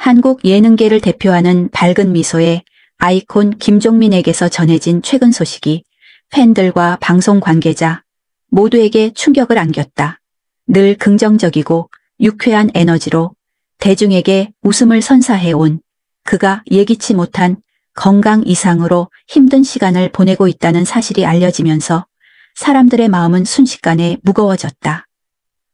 한국 예능계를 대표하는 밝은 미소의 아이콘 김종민에게서 전해진 최근 소식이 팬들과 방송 관계자 모두에게 충격을 안겼다. 늘 긍정적이고 유쾌한 에너지로 대중에게 웃음을 선사해온 그가 예기치 못한 건강 이상으로 힘든 시간을 보내고 있다는 사실이 알려지면서 사람들의 마음은 순식간에 무거워졌다.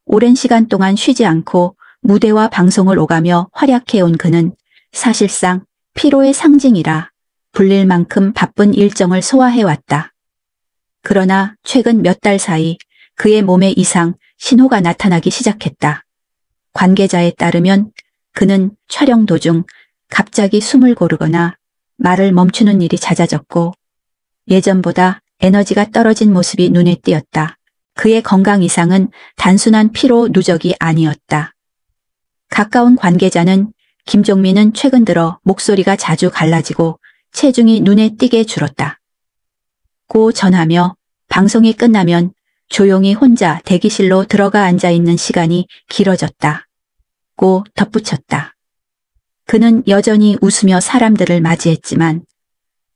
오랜 시간 동안 쉬지 않고 무대와 방송을 오가며 활약해온 그는 사실상 피로의 상징이라 불릴 만큼 바쁜 일정을 소화해왔다. 그러나 최근 몇 달 사이 그의 몸에 이상 신호가 나타나기 시작했다. 관계자에 따르면 그는 촬영 도중 갑자기 숨을 고르거나 말을 멈추는 일이 잦아졌고 예전보다 에너지가 떨어진 모습이 눈에 띄었다. 그의 건강 이상은 단순한 피로 누적이 아니었다. 가까운 관계자는 김종민은 최근 들어 목소리가 자주 갈라지고 체중이 눈에 띄게 줄었다. 고 전하며 방송이 끝나면 조용히 혼자 대기실로 들어가 앉아있는 시간이 길어졌다. 고 덧붙였다. 그는 여전히 웃으며 사람들을 맞이했지만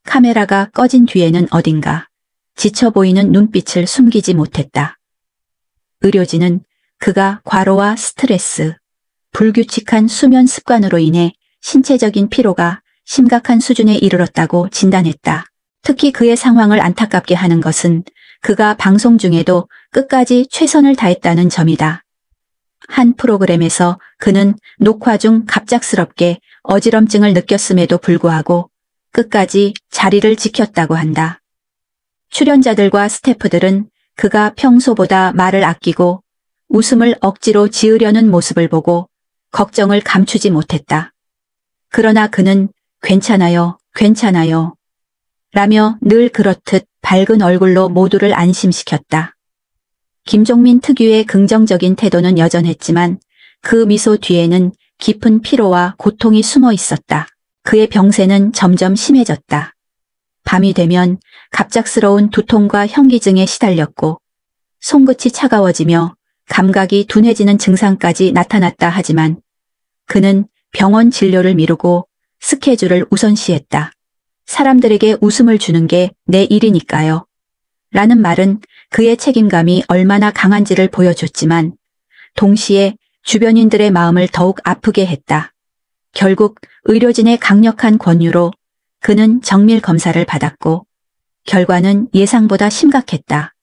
카메라가 꺼진 뒤에는 어딘가 지쳐 보이는 눈빛을 숨기지 못했다. 의료진은 그가 과로와 스트레스, 불규칙한 수면 습관으로 인해 신체적인 피로가 심각한 수준에 이르렀다고 진단했다. 특히 그의 상황을 안타깝게 하는 것은 그가 방송 중에도 끝까지 최선을 다했다는 점이다. 한 프로그램에서 그는 녹화 중 갑작스럽게 어지럼증을 느꼈음에도 불구하고 끝까지 자리를 지켰다고 한다. 출연자들과 스태프들은 그가 평소보다 말을 아끼고 웃음을 억지로 지으려는 모습을 보고 걱정을 감추지 못했다. 그러나 그는 괜찮아요, 괜찮아요 라며 늘 그렇듯 밝은 얼굴로 모두를 안심시켰다. 김종민 특유의 긍정적인 태도는 여전했지만 그 미소 뒤에는 깊은 피로와 고통이 숨어 있었다. 그의 병세는 점점 심해졌다. 밤이 되면 갑작스러운 두통과 현기증에 시달렸고 손끝이 차가워지며 감각이 둔해지는 증상까지 나타났다 하지만 그는 병원 진료를 미루고 스케줄을 우선시했다. 사람들에게 웃음을 주는 게 내 일이니까요. 라는 말은 그의 책임감이 얼마나 강한지를 보여줬지만 동시에 주변인들의 마음을 더욱 아프게 했다. 결국 의료진의 강력한 권유로 그는 정밀 검사를 받았고 결과는 예상보다 심각했다.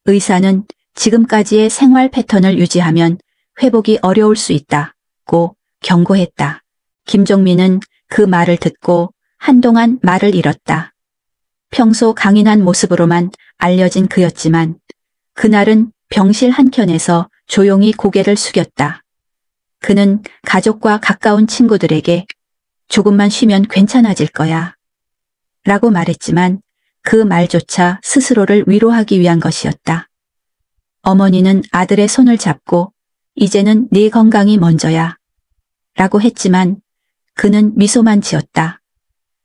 의사는 지금까지의 생활 패턴을 유지하면 회복이 어려울 수 있다고 경고했다. 김종민은 그 말을 듣고 한동안 말을 잃었다. 평소 강인한 모습으로만 알려진 그였지만 그날은 병실 한켠에서 조용히 고개를 숙였다. 그는 가족과 가까운 친구들에게 조금만 쉬면 괜찮아질 거야 라고 말했지만 그 말조차 스스로를 위로하기 위한 것이었다. 어머니는 아들의 손을 잡고 이제는 네 건강이 먼저야 라고 했지만 그는 미소만 지었다.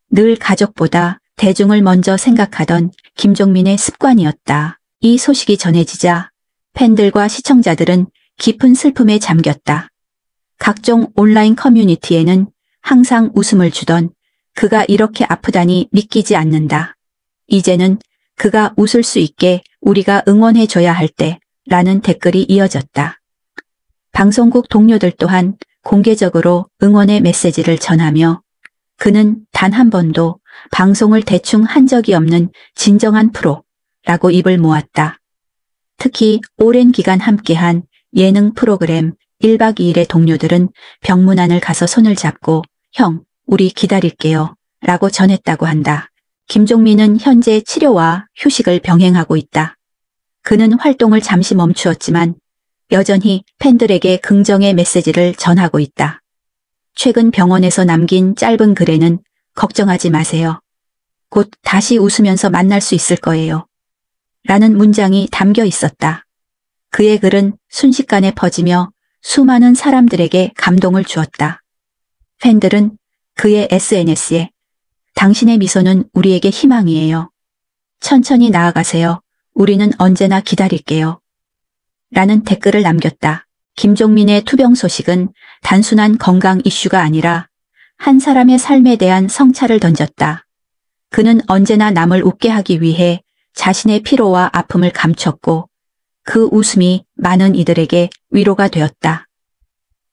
늘 가족보다 대중을 먼저 생각하던 김종민의 습관이었다. 이 소식이 전해지자 팬들과 시청자들은 깊은 슬픔에 잠겼다. 각종 온라인 커뮤니티에는 항상 웃음을 주던 그가 이렇게 아프다니 믿기지 않는다. 이제는 그가 웃을 수 있게 우리가 응원해줘야 할 때 라는 댓글이 이어졌다. 방송국 동료들 또한 공개적으로 응원의 메시지를 전하며 그는 단 한 번도 방송을 대충 한 적이 없는 진정한 프로라고 입을 모았다. 특히 오랜 기간 함께한 예능 프로그램 1박 2일의 동료들은 병문안을 가서 손을 잡고 형, 우리 기다릴게요 라고 전했다고 한다. 김종민은 현재 치료와 휴식을 병행하고 있다. 그는 활동을 잠시 멈추었지만 여전히 팬들에게 긍정의 메시지를 전하고 있다. 최근 병원에서 남긴 짧은 글에는 걱정하지 마세요. 곧 다시 웃으면서 만날 수 있을 거예요. 라는 문장이 담겨 있었다. 그의 글은 순식간에 퍼지며 수많은 사람들에게 감동을 주었다. 팬들은 그의 SNS에 당신의 미소는 우리에게 희망이에요. 천천히 나아가세요. 우리는 언제나 기다릴게요. 라는 댓글을 남겼다. 김종민의 투병 소식은 단순한 건강 이슈가 아니라 한 사람의 삶에 대한 성찰을 던졌다. 그는 언제나 남을 웃게 하기 위해 자신의 피로와 아픔을 감췄고 그 웃음이 많은 이들에게 위로가 되었다.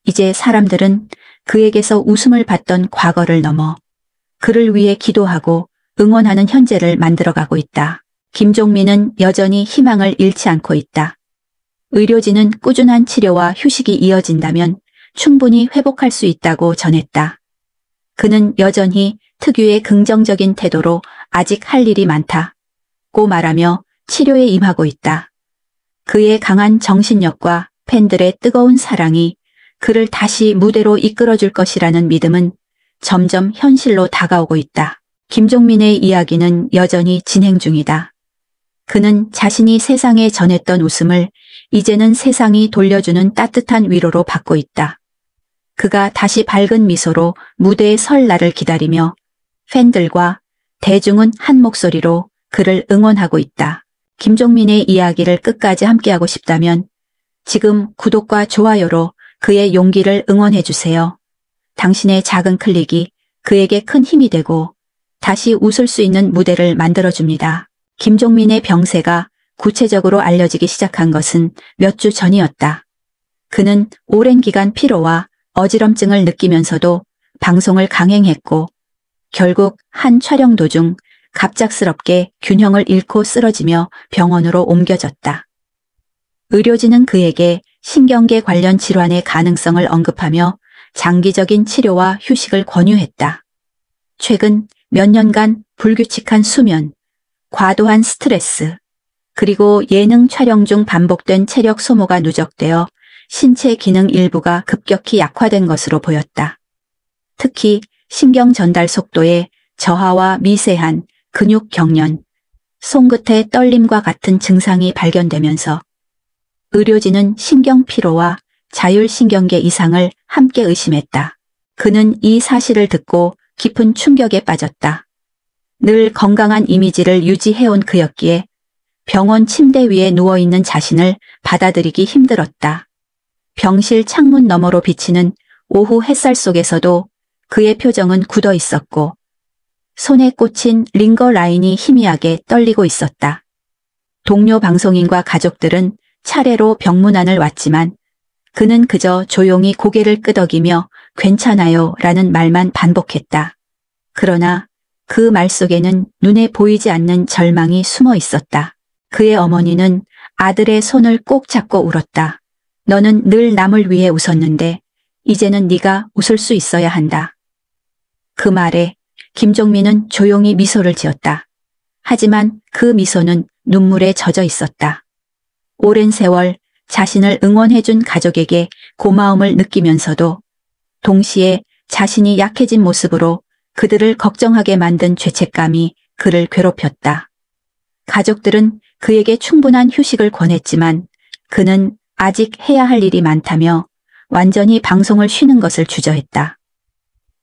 이제 사람들은 그에게서 웃음을 받던 과거를 넘어 그를 위해 기도하고 응원하는 현재를 만들어가고 있다. 김종민은 여전히 희망을 잃지 않고 있다. 의료진은 꾸준한 치료와 휴식이 이어진다면 충분히 회복할 수 있다고 전했다. 그는 여전히 특유의 긍정적인 태도로 아직 할 일이 많다고 말하며 치료에 임하고 있다. 그의 강한 정신력과 팬들의 뜨거운 사랑이 그를 다시 무대로 이끌어줄 것이라는 믿음은 점점 현실로 다가오고 있다. 김종민의 이야기는 여전히 진행 중이다. 그는 자신이 세상에 전했던 웃음을 이제는 세상이 돌려주는 따뜻한 위로로 받고 있다. 그가 다시 밝은 미소로 무대에 설 날을 기다리며 팬들과 대중은 한 목소리로 그를 응원하고 있다. 김종민의 이야기를 끝까지 함께하고 싶다면 지금 구독과 좋아요로 그의 용기를 응원해주세요. 당신의 작은 클릭이 그에게 큰 힘이 되고 다시 웃을 수 있는 무대를 만들어줍니다. 김종민의 병세가 구체적으로 알려지기 시작한 것은 몇 주 전이었다. 그는 오랜 기간 피로와 어지럼증을 느끼면서도 방송을 강행했고 결국 한 촬영 도중 갑작스럽게 균형을 잃고 쓰러지며 병원으로 옮겨졌다. 의료진은 그에게 신경계 관련 질환의 가능성을 언급하며 장기적인 치료와 휴식을 권유했다. 최근 몇 년간 불규칙한 수면, 과도한 스트레스, 그리고 예능 촬영 중 반복된 체력 소모가 누적되어 신체 기능 일부가 급격히 약화된 것으로 보였다. 특히 신경 전달 속도의 저하와 미세한 근육 경련, 손끝의 떨림과 같은 증상이 발견되면서 의료진은 신경 피로와 자율신경계 이상을 함께 의심했다. 그는 이 사실을 듣고 깊은 충격에 빠졌다. 늘 건강한 이미지를 유지해온 그였기에 병원 침대 위에 누워있는 자신을 받아들이기 힘들었다. 병실 창문 너머로 비치는 오후 햇살 속에서도 그의 표정은 굳어 있었고 손에 꽂힌 링거 라인이 희미하게 떨리고 있었다. 동료 방송인과 가족들은 차례로 병문안을 왔지만 그는 그저 조용히 고개를 끄덕이며 괜찮아요 라는 말만 반복했다. 그러나 그 말 속에는 눈에 보이지 않는 절망이 숨어 있었다. 그의 어머니는 아들의 손을 꼭 잡고 울었다. 너는 늘 남을 위해 웃었는데 이제는 네가 웃을 수 있어야 한다. 그 말에 김종민은 조용히 미소를 지었다. 하지만 그 미소는 눈물에 젖어 있었다. 오랜 세월 자신을 응원해준 가족에게 고마움을 느끼면서도 동시에 자신이 약해진 모습으로 그들을 걱정하게 만든 죄책감이 그를 괴롭혔다. 가족들은 그에게 충분한 휴식을 권했지만 그는 아직 해야 할 일이 많다며 완전히 방송을 쉬는 것을 주저했다.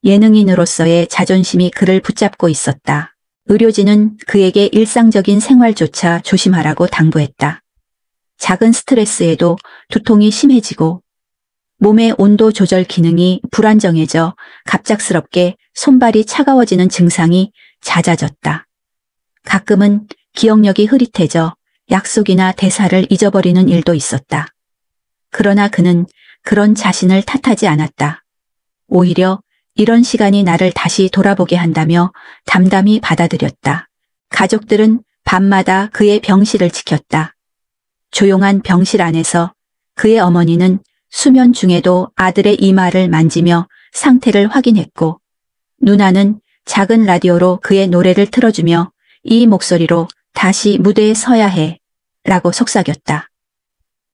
예능인으로서의 자존심이 그를 붙잡고 있었다. 의료진은 그에게 일상적인 생활조차 조심하라고 당부했다. 작은 스트레스에도 두통이 심해지고 몸의 온도 조절 기능이 불안정해져 갑작스럽게 손발이 차가워지는 증상이 잦아졌다. 가끔은 기억력이 흐릿해져 약속이나 대사를 잊어버리는 일도 있었다. 그러나 그는 그런 자신을 탓하지 않았다. 오히려 이런 시간이 나를 다시 돌아보게 한다며 담담히 받아들였다. 가족들은 밤마다 그의 병실을 지켰다. 조용한 병실 안에서 그의 어머니는 수면 중에도 아들의 이마를 만지며 상태를 확인했고 누나는 작은 라디오로 그의 노래를 틀어주며 이 목소리로 다시 무대에 서야 해 라고 속삭였다.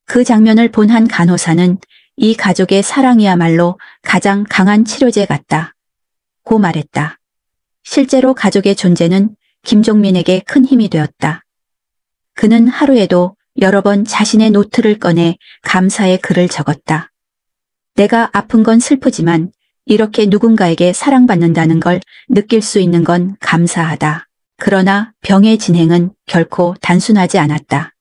그 장면을 본 한 간호사는 이 가족의 사랑이야말로 가장 강한 치료제 같다 고 말했다. 실제로 가족의 존재는 김종민에게 큰 힘이 되었다. 그는 하루에도 여러 번 자신의 노트를 꺼내 감사의 글을 적었다. 내가 아픈 건 슬프지만 이렇게 누군가에게 사랑받는다는 걸 느낄 수 있는 건 감사하다. 그러나 병의 진행은 결코 단순하지 않았다.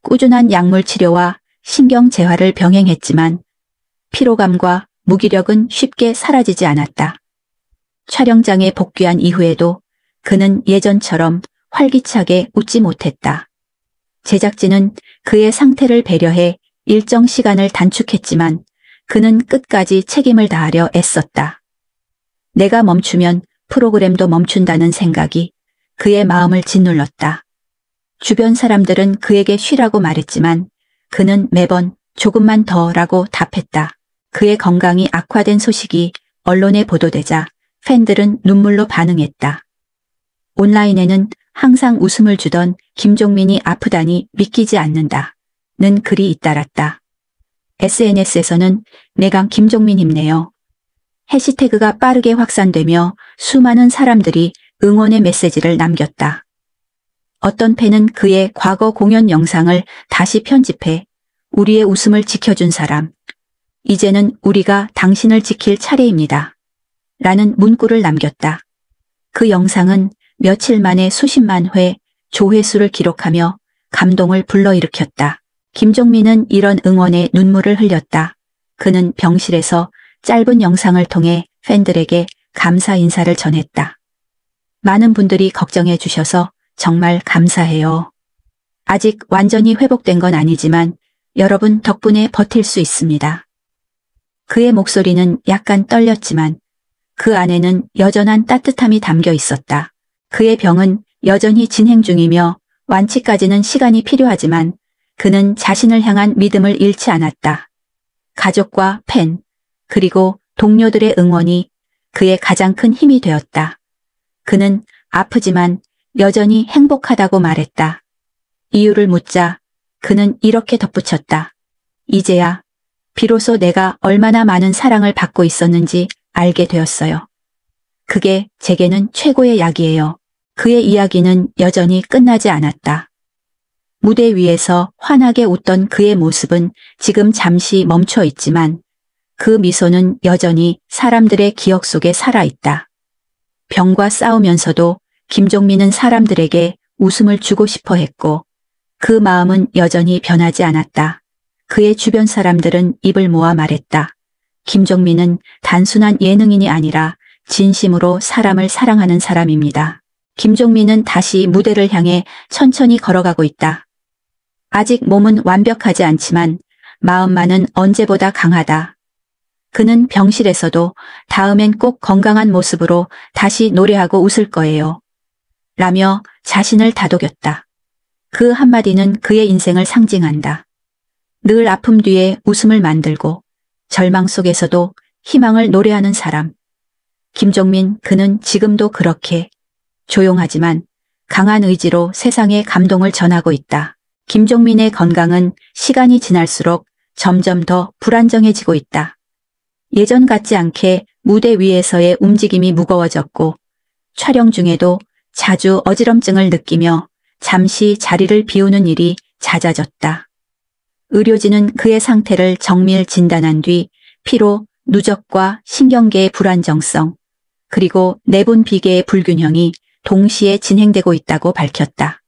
꾸준한 약물 치료와 신경 재활을 병행했지만 피로감과 무기력은 쉽게 사라지지 않았다. 촬영장에 복귀한 이후에도 그는 예전처럼 활기차게 웃지 못했다. 제작진은 그의 상태를 배려해 일정 시간을 단축했지만 그는 끝까지 책임을 다하려 애썼다. 내가 멈추면 프로그램도 멈춘다는 생각이 그의 마음을 짓눌렀다. 주변 사람들은 그에게 쉬라고 말했지만 그는 매번 조금만 더라고 답했다. 그의 건강이 악화된 소식이 언론에 보도되자 팬들은 눈물로 반응했다. 온라인에는 항상 웃음을 주던 김종민이 아프다니 믿기지 않는다. 는 글이 잇따랐다. SNS에서는 내강 김종민 힘내요. 해시태그가 빠르게 확산되며 수많은 사람들이 응원의 메시지를 남겼다. 어떤 팬은 그의 과거 공연 영상을 다시 편집해 우리의 웃음을 지켜준 사람, 이제는 우리가 당신을 지킬 차례입니다. 라는 문구를 남겼다. 그 영상은 며칠 만에 수십만 회 조회수를 기록하며 감동을 불러일으켰다. 김종민은 이런 응원에 눈물을 흘렸다. 그는 병실에서 짧은 영상을 통해 팬들에게 감사 인사를 전했다. 많은 분들이 걱정해 주셔서 정말 감사해요. 아직 완전히 회복된 건 아니지만 여러분 덕분에 버틸 수 있습니다. 그의 목소리는 약간 떨렸지만 그 안에는 여전한 따뜻함이 담겨 있었다. 그의 병은 여전히 진행 중이며 완치까지는 시간이 필요하지만 그는 자신을 향한 믿음을 잃지 않았다. 가족과 팬, 그리고 동료들의 응원이 그의 가장 큰 힘이 되었다. 그는 아프지만 여전히 행복하다고 말했다. 이유를 묻자 그는 이렇게 덧붙였다. 이제야 비로소 내가 얼마나 많은 사랑을 받고 있었는지 알게 되었어요. 그게 제게는 최고의 약이에요. 그의 이야기는 여전히 끝나지 않았다. 무대 위에서 환하게 웃던 그의 모습은 지금 잠시 멈춰 있지만 그 미소는 여전히 사람들의 기억 속에 살아있다. 병과 싸우면서도 김종민은 사람들에게 웃음을 주고 싶어 했고 그 마음은 여전히 변하지 않았다. 그의 주변 사람들은 입을 모아 말했다. 김종민은 단순한 예능인이 아니라 진심으로 사람을 사랑하는 사람입니다. 김종민은 다시 무대를 향해 천천히 걸어가고 있다. 아직 몸은 완벽하지 않지만 마음만은 언제보다 강하다. 그는 병실에서도 다음엔 꼭 건강한 모습으로 다시 노래하고 웃을 거예요. 라며 자신을 다독였다. 그 한마디는 그의 인생을 상징한다. 늘 아픔 뒤에 웃음을 만들고 절망 속에서도 희망을 노래하는 사람. 김종민, 그는 지금도 그렇게 조용하지만 강한 의지로 세상에 감동을 전하고 있다. 김종민의 건강은 시간이 지날수록 점점 더 불안정해지고 있다. 예전 같지 않게 무대 위에서의 움직임이 무거워졌고 촬영 중에도 자주 어지럼증을 느끼며 잠시 자리를 비우는 일이 잦아졌다. 의료진은 그의 상태를 정밀 진단한 뒤 피로, 누적과 신경계의 불안정성, 그리고 내분 비계의 불균형이 동시에 진행되고 있다고 밝혔다.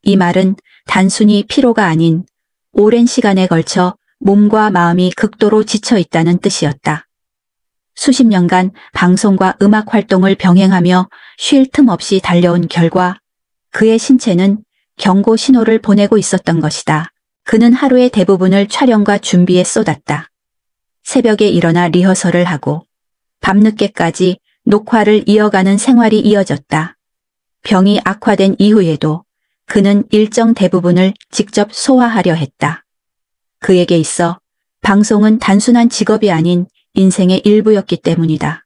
이 말은 단순히 피로가 아닌 오랜 시간에 걸쳐 몸과 마음이 극도로 지쳐 있다는 뜻이었다. 수십 년간 방송과 음악 활동을 병행하며 쉴 틈 없이 달려온 결과 그의 신체는 경고 신호를 보내고 있었던 것이다. 그는 하루의 대부분을 촬영과 준비에 쏟았다. 새벽에 일어나 리허설을 하고 밤늦게까지 녹화를 이어가는 생활이 이어졌다. 병이 악화된 이후에도 그는 일정 대부분을 직접 소화하려 했다. 그에게 있어 방송은 단순한 직업이 아닌 인생의 일부였기 때문이다.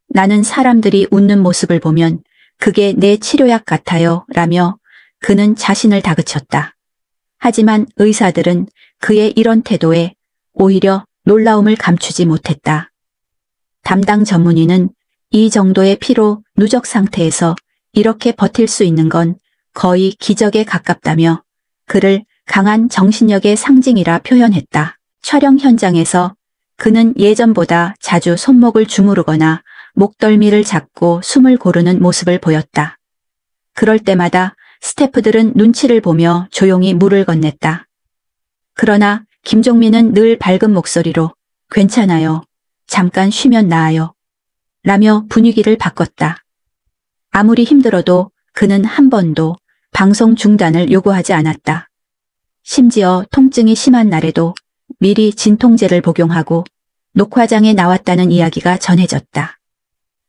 나는 사람들이 웃는 모습을 보면 그게 내 치료약 같아요 라며 그는 자신을 다그쳤다. 하지만 의사들은 그의 이런 태도에 오히려 놀라움을 감추지 못했다. 담당 전문의는 이 정도의 피로 누적 상태에서 이렇게 버틸 수 있는 건 거의 기적에 가깝다며 그를 강한 정신력의 상징이라 표현했다. 촬영 현장에서 그는 예전보다 자주 손목을 주무르거나 목덜미를 잡고 숨을 고르는 모습을 보였다. 그럴 때마다 스태프들은 눈치를 보며 조용히 물을 건넸다. 그러나 김종민은 늘 밝은 목소리로 괜찮아요. 잠깐 쉬면 나아요. 라며 분위기를 바꿨다. 아무리 힘들어도 그는 한 번도 방송 중단을 요구하지 않았다. 심지어 통증이 심한 날에도 미리 진통제를 복용하고 녹화장에 나왔다는 이야기가 전해졌다.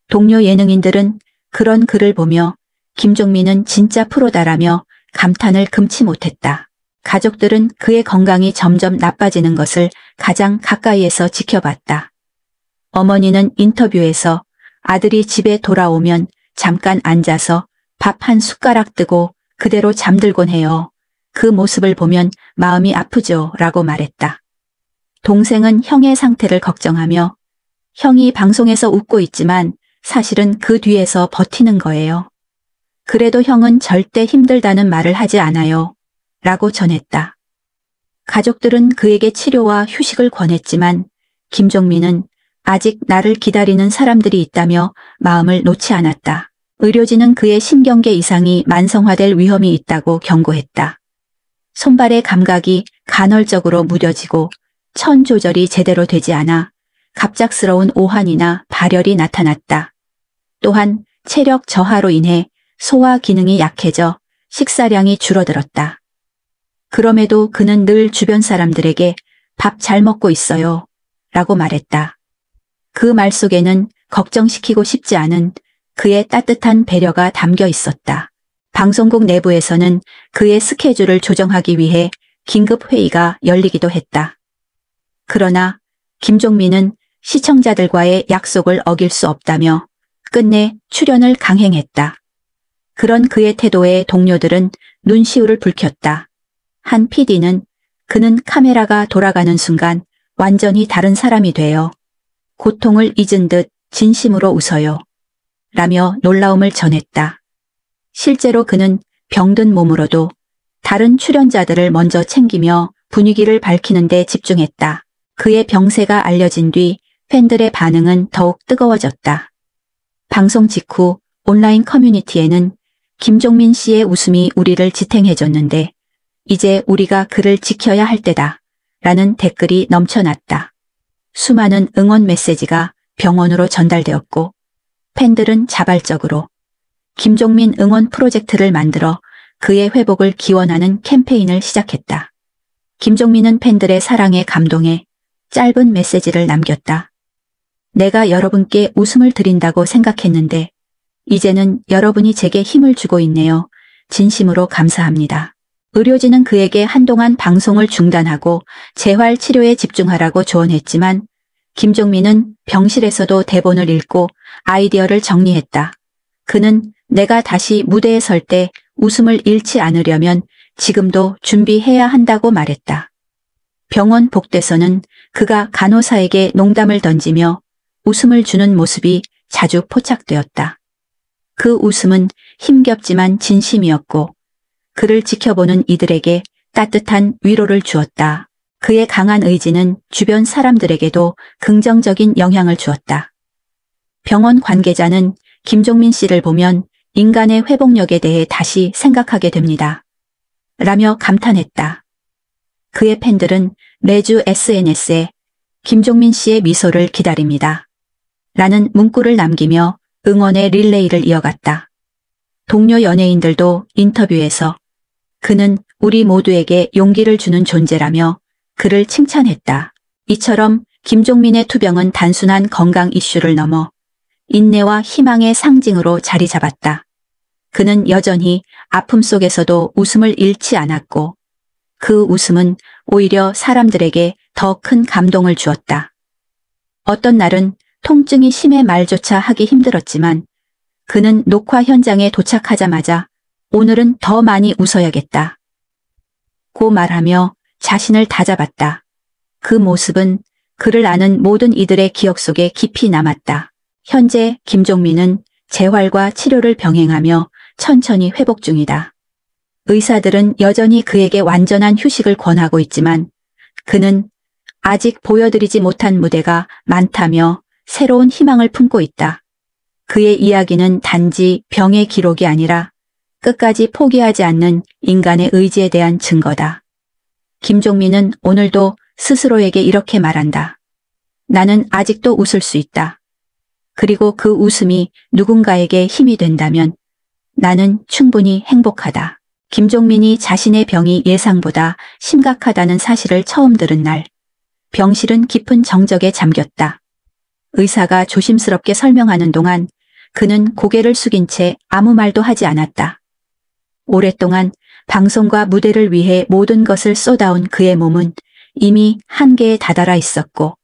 동료 예능인들은 그런 글을 보며 김종민은 진짜 프로다라며 감탄을 금치 못했다. 가족들은 그의 건강이 점점 나빠지는 것을 가장 가까이에서 지켜봤다. 어머니는 인터뷰에서 아들이 집에 돌아오면 잠깐 앉아서 밥 한 숟가락 뜨고 그대로 잠들곤 해요. 그 모습을 보면 마음이 아프죠 라고 말했다. 동생은 형의 상태를 걱정하며 형이 방송에서 웃고 있지만 사실은 그 뒤에서 버티는 거예요. 그래도 형은 절대 힘들다는 말을 하지 않아요. 라고 전했다. 가족들은 그에게 치료와 휴식을 권했지만 김종민은 아직 나를 기다리는 사람들이 있다며 마음을 놓지 않았다. 의료진은 그의 신경계 이상이 만성화될 위험이 있다고 경고했다. 손발의 감각이 간헐적으로 무뎌지고 천 조절이 제대로 되지 않아 갑작스러운 오한이나 발열이 나타났다. 또한 체력 저하로 인해 소화 기능이 약해져 식사량이 줄어들었다. 그럼에도 그는 늘 주변 사람들에게 밥 잘 먹고 있어요 라고 말했다. 그 말 속에는 걱정시키고 싶지 않은 그의 따뜻한 배려가 담겨 있었다. 방송국 내부에서는 그의 스케줄을 조정하기 위해 긴급 회의가 열리기도 했다. 그러나 김종민은 시청자들과의 약속을 어길 수 없다며 끝내 출연을 강행했다. 그런 그의 태도에 동료들은 눈시울을 붉혔다. 한 PD는 그는 카메라가 돌아가는 순간 완전히 다른 사람이 되어 고통을 잊은 듯 진심으로 웃어요. 라며 놀라움을 전했다. 실제로 그는 병든 몸으로도 다른 출연자들을 먼저 챙기며 분위기를 밝히는 데 집중했다. 그의 병세가 알려진 뒤 팬들의 반응은 더욱 뜨거워졌다. 방송 직후 온라인 커뮤니티에는 김종민 씨의 웃음이 우리를 지탱해줬는데 이제 우리가 그를 지켜야 할 때다 라는 댓글이 넘쳐났다. 수많은 응원 메시지가 병원으로 전달되었고 팬들은 자발적으로 김종민 응원 프로젝트를 만들어 그의 회복을 기원하는 캠페인을 시작했다. 김종민은 팬들의 사랑에 감동해 짧은 메시지를 남겼다. 내가 여러분께 웃음을 드린다고 생각했는데 이제는 여러분이 제게 힘을 주고 있네요. 진심으로 감사합니다. 의료진은 그에게 한동안 방송을 중단하고 재활 치료에 집중하라고 조언했지만 김종민은 병실에서도 대본을 읽고 아이디어를 정리했다. 그는 내가 다시 무대에 설 때 웃음을 잃지 않으려면 지금도 준비해야 한다고 말했다. 병원 복도에서는 그가 간호사에게 농담을 던지며 웃음을 주는 모습이 자주 포착되었다. 그 웃음은 힘겹지만 진심이었고 그를 지켜보는 이들에게 따뜻한 위로를 주었다. 그의 강한 의지는 주변 사람들에게도 긍정적인 영향을 주었다. 병원 관계자는 김종민 씨를 보면 인간의 회복력에 대해 다시 생각하게 됩니다. 라며 감탄했다. 그의 팬들은 매주 SNS에 김종민 씨의 미소를 기다립니다. 라는 문구를 남기며 응원의 릴레이를 이어갔다. 동료 연예인들도 인터뷰에서 그는 우리 모두에게 용기를 주는 존재라며 그를 칭찬했다. 이처럼 김종민의 투병은 단순한 건강 이슈를 넘어 인내와 희망의 상징으로 자리 잡았다. 그는 여전히 아픔 속에서도 웃음을 잃지 않았고 그 웃음은 오히려 사람들에게 더 큰 감동을 주었다. 어떤 날은 통증이 심해 말조차 하기 힘들었지만 그는 녹화 현장에 도착하자마자 오늘은 더 많이 웃어야겠다. 고 말하며 자신을 다잡았다. 그 모습은 그를 아는 모든 이들의 기억 속에 깊이 남았다. 현재 김종민은 재활과 치료를 병행하며 천천히 회복 중이다. 의사들은 여전히 그에게 완전한 휴식을 권하고 있지만 그는 아직 보여드리지 못한 무대가 많다며 새로운 희망을 품고 있다. 그의 이야기는 단지 병의 기록이 아니라 끝까지 포기하지 않는 인간의 의지에 대한 증거다. 김종민은 오늘도 스스로에게 이렇게 말한다. 나는 아직도 웃을 수 있다. 그리고 그 웃음이 누군가에게 힘이 된다면 나는 충분히 행복하다. 김종민이 자신의 병이 예상보다 심각하다는 사실을 처음 들은 날, 병실은 깊은 정적에 잠겼다. 의사가 조심스럽게 설명하는 동안 그는 고개를 숙인 채 아무 말도 하지 않았다. 오랫동안 방송과 무대를 위해 모든 것을 쏟아온 그의 몸은 이미 한계에 다다라 있었고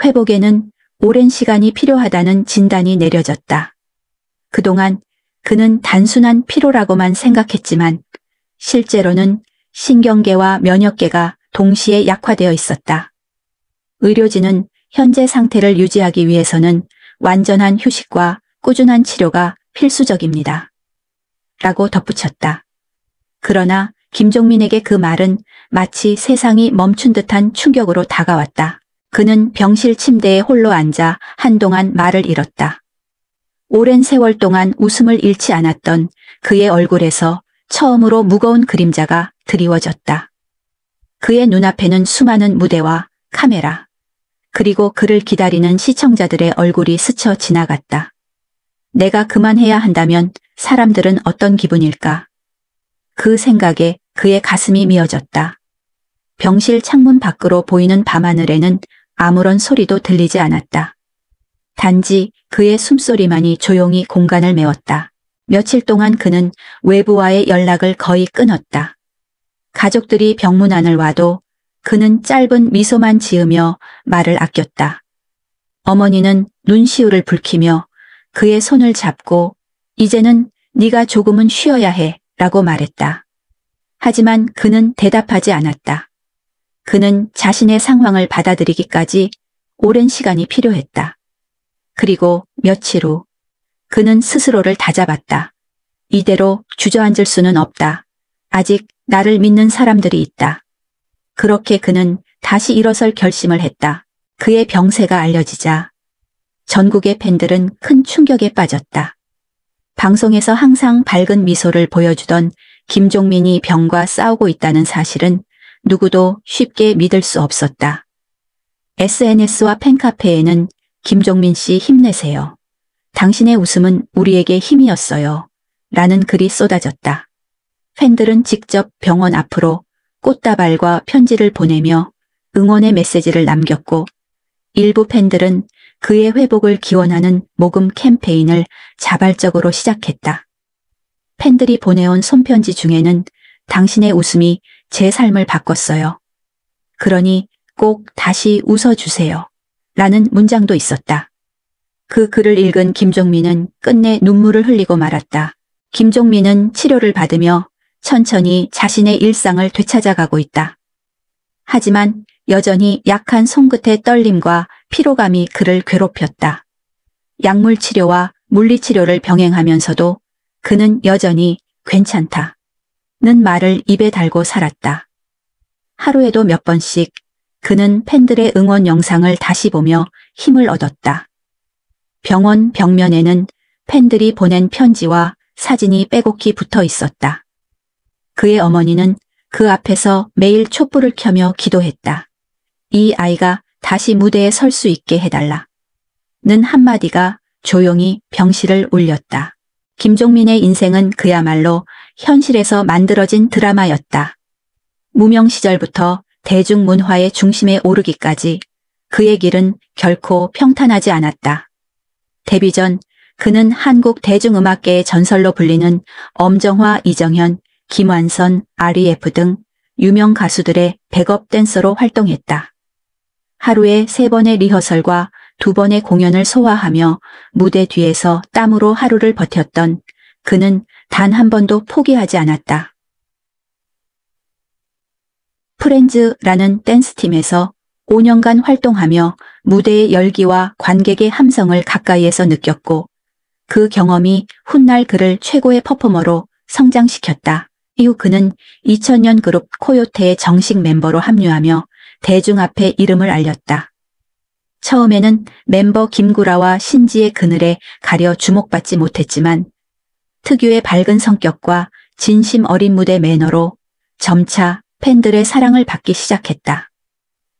회복에는 오랜 시간이 필요하다는 진단이 내려졌다. 그동안 그는 단순한 피로라고만 생각했지만 실제로는 신경계와 면역계가 동시에 약화되어 있었다. 의료진은 현재 상태를 유지하기 위해서는 완전한 휴식과 꾸준한 치료가 필수적입니다. 라고 덧붙였다. 그러나 김종민에게 그 말은 마치 세상이 멈춘 듯한 충격으로 다가왔다. 그는 병실 침대에 홀로 앉아 한동안 말을 잃었다. 오랜 세월 동안 웃음을 잃지 않았던 그의 얼굴에서 처음으로 무거운 그림자가 드리워졌다. 그의 눈앞에는 수많은 무대와 카메라, 그리고 그를 기다리는 시청자들의 얼굴이 스쳐 지나갔다. 내가 그만해야 한다면 사람들은 어떤 기분일까? 그 생각에 그의 가슴이 미어졌다. 병실 창문 밖으로 보이는 밤하늘에는 아무런 소리도 들리지 않았다. 단지 그의 숨소리만이 조용히 공간을 메웠다. 며칠 동안 그는 외부와의 연락을 거의 끊었다. 가족들이 병문안을 와도 그는 짧은 미소만 지으며 말을 아꼈다. 어머니는 눈시울을 붉히며 그의 손을 잡고 이제는 네가 조금은 쉬어야 해 라고 말했다. 하지만 그는 대답하지 않았다. 그는 자신의 상황을 받아들이기까지 오랜 시간이 필요했다. 그리고 며칠 후 그는 스스로를 다잡았다. 이대로 주저앉을 수는 없다. 아직 나를 믿는 사람들이 있다. 그렇게 그는 다시 일어설 결심을 했다. 그의 병세가 알려지자 전국의 팬들은 큰 충격에 빠졌다. 방송에서 항상 밝은 미소를 보여주던 김종민이 병과 싸우고 있다는 사실은 누구도 쉽게 믿을 수 없었다. SNS와 팬카페에는 김종민 씨 힘내세요. 당신의 웃음은 우리에게 힘이었어요. 라는 글이 쏟아졌다. 팬들은 직접 병원 앞으로 꽃다발과 편지를 보내며 응원의 메시지를 남겼고 일부 팬들은 그의 회복을 기원하는 모금 캠페인을 자발적으로 시작했다. 팬들이 보내온 손편지 중에는 당신의 웃음이 제 삶을 바꿨어요. 그러니 꼭 다시 웃어주세요. 라는 문장도 있었다. 그 글을 읽은 김종민은 끝내 눈물을 흘리고 말았다. 김종민은 치료를 받으며 천천히 자신의 일상을 되찾아가고 있다. 하지만 여전히 약한 손끝의 떨림과 피로감이 그를 괴롭혔다. 약물 치료와 물리치료를 병행하면서도 그는 여전히 괜찮다. 는 말을 입에 달고 살았다. 하루에도 몇 번씩 그는 팬들의 응원 영상을 다시 보며 힘을 얻었다. 병원 벽면에는 팬들이 보낸 편지와 사진이 빼곡히 붙어 있었다. 그의 어머니는 그 앞에서 매일 촛불을 켜며 기도했다. 이 아이가 다시 무대에 설 수 있게 해달라. 는 한마디가 조용히 병실을 울렸다. 김종민의 인생은 그야말로 현실에서 만들어진 드라마였다. 무명 시절부터 대중문화의 중심에 오르기까지 그의 길은 결코 평탄하지 않았다. 데뷔 전 그는 한국 대중음악계의 전설로 불리는 엄정화, 이정현, 김완선, REF 등 유명 가수들의 백업 댄서로 활동했다. 하루에 3번의 리허설과 2번의 공연을 소화하며 무대 뒤에서 땀으로 하루를 버텼던 그는 단 한 번도 포기하지 않았다. 프렌즈라는 댄스팀에서 5년간 활동하며 무대의 열기와 관객의 함성을 가까이에서 느꼈고 그 경험이 훗날 그를 최고의 퍼포머로 성장시켰다. 이후 그는 2000년 그룹 코요테의 정식 멤버로 합류하며 대중 앞에 이름을 알렸다. 처음에는 멤버 김구라와 신지의 그늘에 가려 주목받지 못했지만 특유의 밝은 성격과 진심 어린 무대 매너로 점차 팬들의 사랑을 받기 시작했다.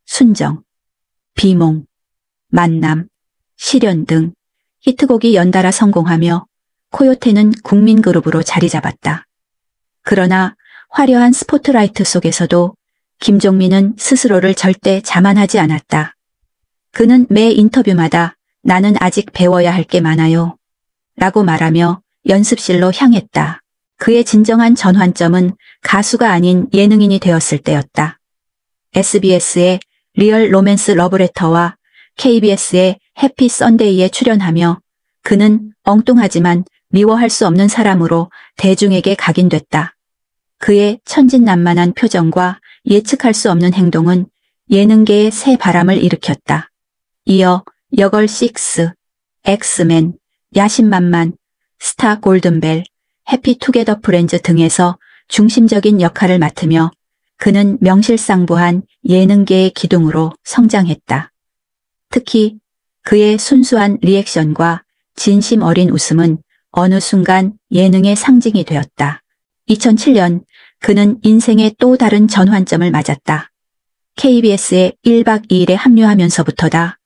순정, 비몽, 만남, 실현 등 히트곡이 연달아 성공하며 코요테는 국민그룹으로 자리 잡았다. 그러나 화려한 스포트라이트 속에서도 김종민은 스스로를 절대 자만하지 않았다. 그는 매 인터뷰마다 나는 아직 배워야 할 게 많아요. 라고 말하며 연습실로 향했다. 그의 진정한 전환점은 가수가 아닌 예능인이 되었을 때였다. SBS의 리얼 로맨스 러브레터와 KBS의 해피 선데이에 출연하며 그는 엉뚱하지만 미워할 수 없는 사람으로 대중에게 각인됐다. 그의 천진난만한 표정과 예측할 수 없는 행동은 예능계의 새 바람을 일으켰다. 이어 여걸 6, 엑스맨, 야심만만, 스타 골든벨, 해피 투게더 프렌즈 등에서 중심적인 역할을 맡으며 그는 명실상부한 예능계의 기둥으로 성장했다. 특히 그의 순수한 리액션과 진심 어린 웃음은 어느 순간 예능의 상징이 되었다. 2007년 그는 인생의 또 다른 전환점을 맞았다. KBS에 1박 2일에 합류하면서부터다.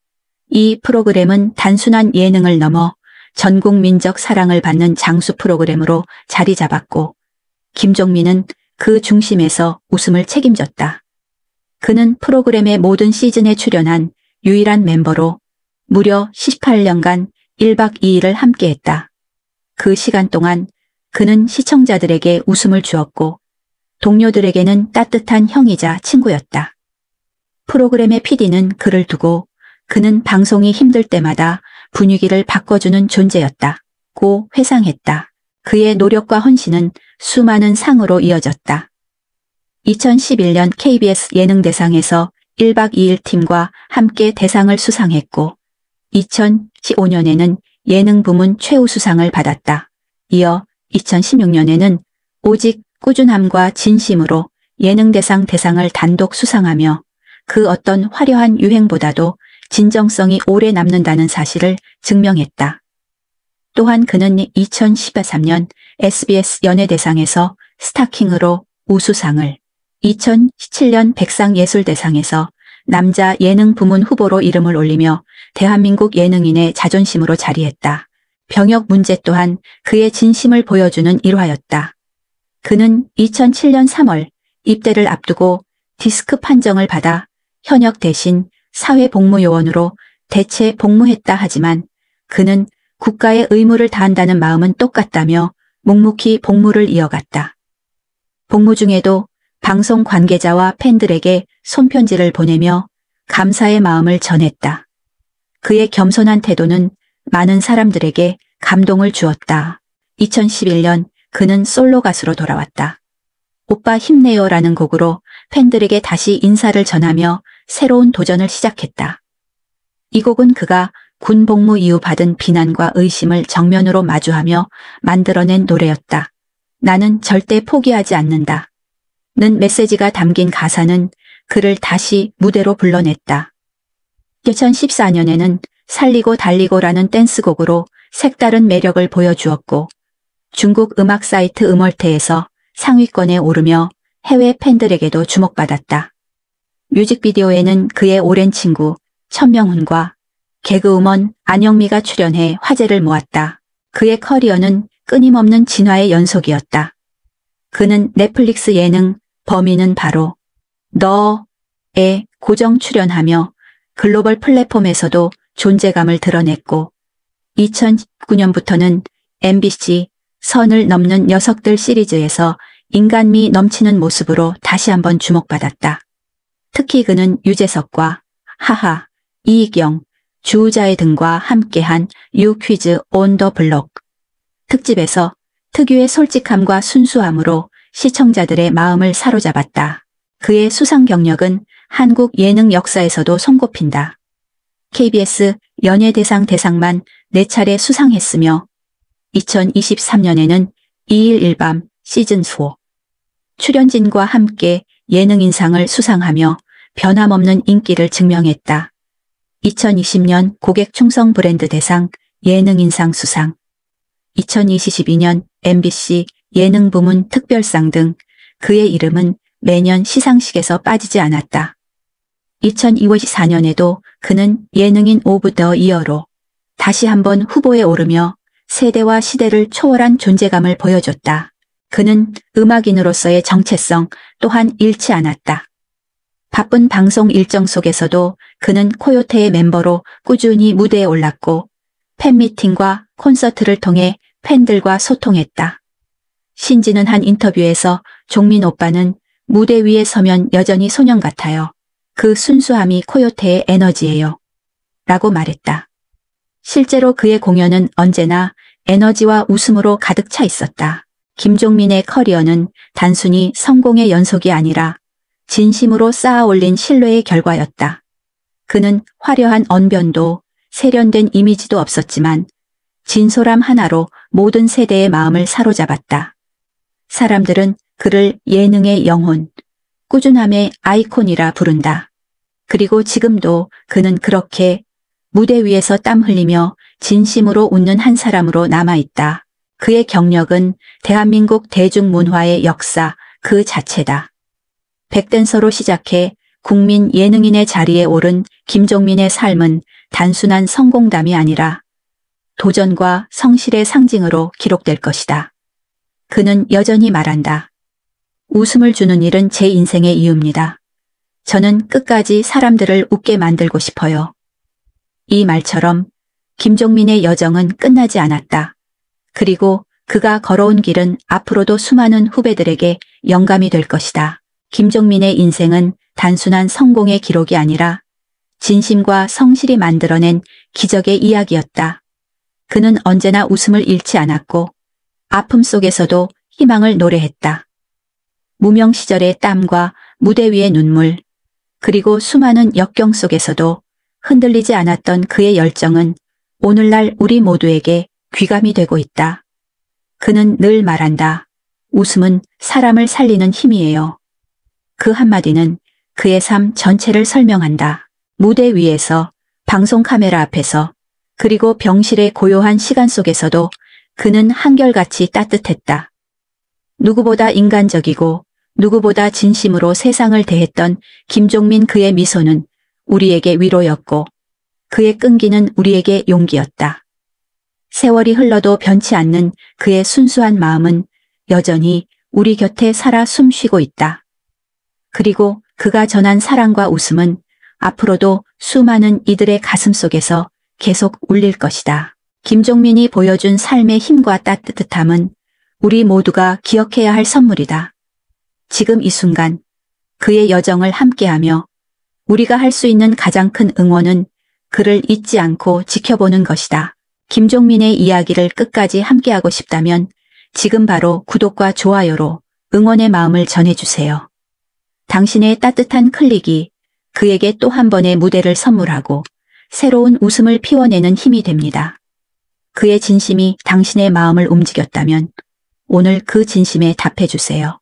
이 프로그램은 단순한 예능을 넘어 전국민적 사랑을 받는 장수 프로그램으로 자리 잡았고 김종민은 그 중심에서 웃음을 책임졌다. 그는 프로그램의 모든 시즌에 출연한 유일한 멤버로 무려 18년간 1박 2일을 함께했다. 그 시간 동안 그는 시청자들에게 웃음을 주었고 동료들에게는 따뜻한 형이자 친구였다. 프로그램의 PD는 그를 두고 그는 방송이 힘들 때마다 분위기를 바꿔주는 존재였다. 고 회상했다. 그의 노력과 헌신은 수많은 상으로 이어졌다. 2011년 KBS 예능대상에서 1박 2일 팀과 함께 대상을 수상했고 2015년에는 예능 부문 최우수상을 받았다. 이어 2016년에는 오직 꾸준함과 진심으로 예능대상 대상을 단독 수상하며 그 어떤 화려한 유행보다도 진정성이 오래 남는다는 사실을 증명했다. 또한 그는 2013년 SBS 연예대상에서 스타킹으로 우수상을, 2017년 백상예술대상에서 남자 예능 부문 후보로 이름을 올리며 대한민국 예능인의 자존심으로 자리했다. 병역 문제 또한 그의 진심을 보여주는 일화였다. 그는 2007년 3월 입대를 앞두고 디스크 판정을 받아 현역 대신 사회복무요원으로 대체 복무했다 하지만 그는 국가의 의무를 다한다는 마음은 똑같다며 묵묵히 복무를 이어갔다. 복무 중에도 방송 관계자와 팬들에게 손편지를 보내며 감사의 마음을 전했다. 그의 겸손한 태도는 많은 사람들에게 감동을 주었다. 2011년 그는 솔로 가수로 돌아왔다. 오빠 힘내요라는 곡으로 팬들에게 다시 인사를 전하며 새로운 도전을 시작했다. 이 곡은 그가 군 복무 이후 받은 비난과 의심을 정면으로 마주하며 만들어낸 노래였다. 나는 절대 포기하지 않는다. 는 메시지가 담긴 가사는 그를 다시 무대로 불러냈다. 2014년에는 살리고 달리고라는 댄스곡으로 색다른 매력을 보여주었고 중국 음악 사이트 음월태에서 상위권에 오르며 해외 팬들에게도 주목받았다. 뮤직비디오에는 그의 오랜 친구 천명훈과 개그우먼 안영미가 출연해 화제를 모았다. 그의 커리어는 끊임없는 진화의 연속이었다. 그는 넷플릭스 예능 범인은 바로 너에 고정 출연하며 글로벌 플랫폼에서도 존재감을 드러냈고 2019년부터는 MBC 선을 넘는 녀석들 시리즈에서 인간미 넘치는 모습으로 다시 한번 주목받았다. 특히 그는 유재석과 하하, 이희경, 주우자의 등과 함께한 유 퀴즈 온 더 블록 특집에서 특유의 솔직함과 순수함으로 시청자들의 마음을 사로잡았다. 그의 수상 경력은 한국 예능 역사에서도 손꼽힌다. KBS 연예대상 대상만 4차례 수상했으며 2023년에는 2일 1밤 시즌4 출연진과 함께 예능인상을 수상하며 변함없는 인기를 증명했다. 2020년 고객충성 브랜드 대상 예능인상 수상, 2022년 MBC 예능 부문 특별상 등 그의 이름은 매년 시상식에서 빠지지 않았다. 2024년에도 그는 예능인 오브 더 이어로 다시 한번 후보에 오르며 세대와 시대를 초월한 존재감을 보여줬다. 그는 음악인으로서의 정체성 또한 잃지 않았다. 바쁜 방송 일정 속에서도 그는 코요테의 멤버로 꾸준히 무대에 올랐고 팬미팅과 콘서트를 통해 팬들과 소통했다. 신지는 한 인터뷰에서 종민 오빠는 무대 위에 서면 여전히 소년 같아요. 그 순수함이 코요테의 에너지예요. 라고 말했다. 실제로 그의 공연은 언제나 에너지와 웃음으로 가득 차 있었다. 김종민의 커리어는 단순히 성공의 연속이 아니라 진심으로 쌓아 올린 신뢰의 결과였다. 그는 화려한 언변도 세련된 이미지도 없었지만 진솔함 하나로 모든 세대의 마음을 사로잡았다. 사람들은 그를 예능의 영혼, 꾸준함의 아이콘이라 부른다. 그리고 지금도 그는 그렇게 무대 위에서 땀 흘리며 진심으로 웃는 한 사람으로 남아있다. 그의 경력은 대한민국 대중문화의 역사 그 자체다. 백댄서로 시작해 국민 예능인의 자리에 오른 김종민의 삶은 단순한 성공담이 아니라 도전과 성실의 상징으로 기록될 것이다. 그는 여전히 말한다. 웃음을 주는 일은 제 인생의 이유입니다. 저는 끝까지 사람들을 웃게 만들고 싶어요. 이 말처럼 김종민의 여정은 끝나지 않았다. 그리고 그가 걸어온 길은 앞으로도 수많은 후배들에게 영감이 될 것이다. 김종민의 인생은 단순한 성공의 기록이 아니라 진심과 성실이 만들어낸 기적의 이야기였다. 그는 언제나 웃음을 잃지 않았고 아픔 속에서도 희망을 노래했다. 무명 시절의 땀과 무대 위의 눈물, 그리고 수많은 역경 속에서도 흔들리지 않았던 그의 열정은 오늘날 우리 모두에게 귀감이 되고 있다. 그는 늘 말한다. 웃음은 사람을 살리는 힘이에요. 그 한마디는 그의 삶 전체를 설명한다. 무대 위에서, 방송 카메라 앞에서, 그리고 병실의 고요한 시간 속에서도 그는 한결같이 따뜻했다. 누구보다 인간적이고 누구보다 진심으로 세상을 대했던 김종민 그의 미소는 우리에게 위로였고 그의 끈기는 우리에게 용기였다. 세월이 흘러도 변치 않는 그의 순수한 마음은 여전히 우리 곁에 살아 숨쉬고 있다. 그리고 그가 전한 사랑과 웃음은 앞으로도 수많은 이들의 가슴 속에서 계속 울릴 것이다. 김종민이 보여준 삶의 힘과 따뜻함은 우리 모두가 기억해야 할 선물이다. 지금 이 순간 그의 여정을 함께하며 우리가 할 수 있는 가장 큰 응원은 그를 잊지 않고 지켜보는 것이다. 김종민의 이야기를 끝까지 함께하고 싶다면 지금 바로 구독과 좋아요로 응원의 마음을 전해주세요. 당신의 따뜻한 클릭이 그에게 또 한 번의 무대를 선물하고 새로운 웃음을 피워내는 힘이 됩니다. 그의 진심이 당신의 마음을 움직였다면 오늘 그 진심에 답해주세요.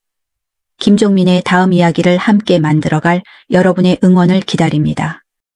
김종민의 다음 이야기를 함께 만들어갈 여러분의 응원을 기다립니다.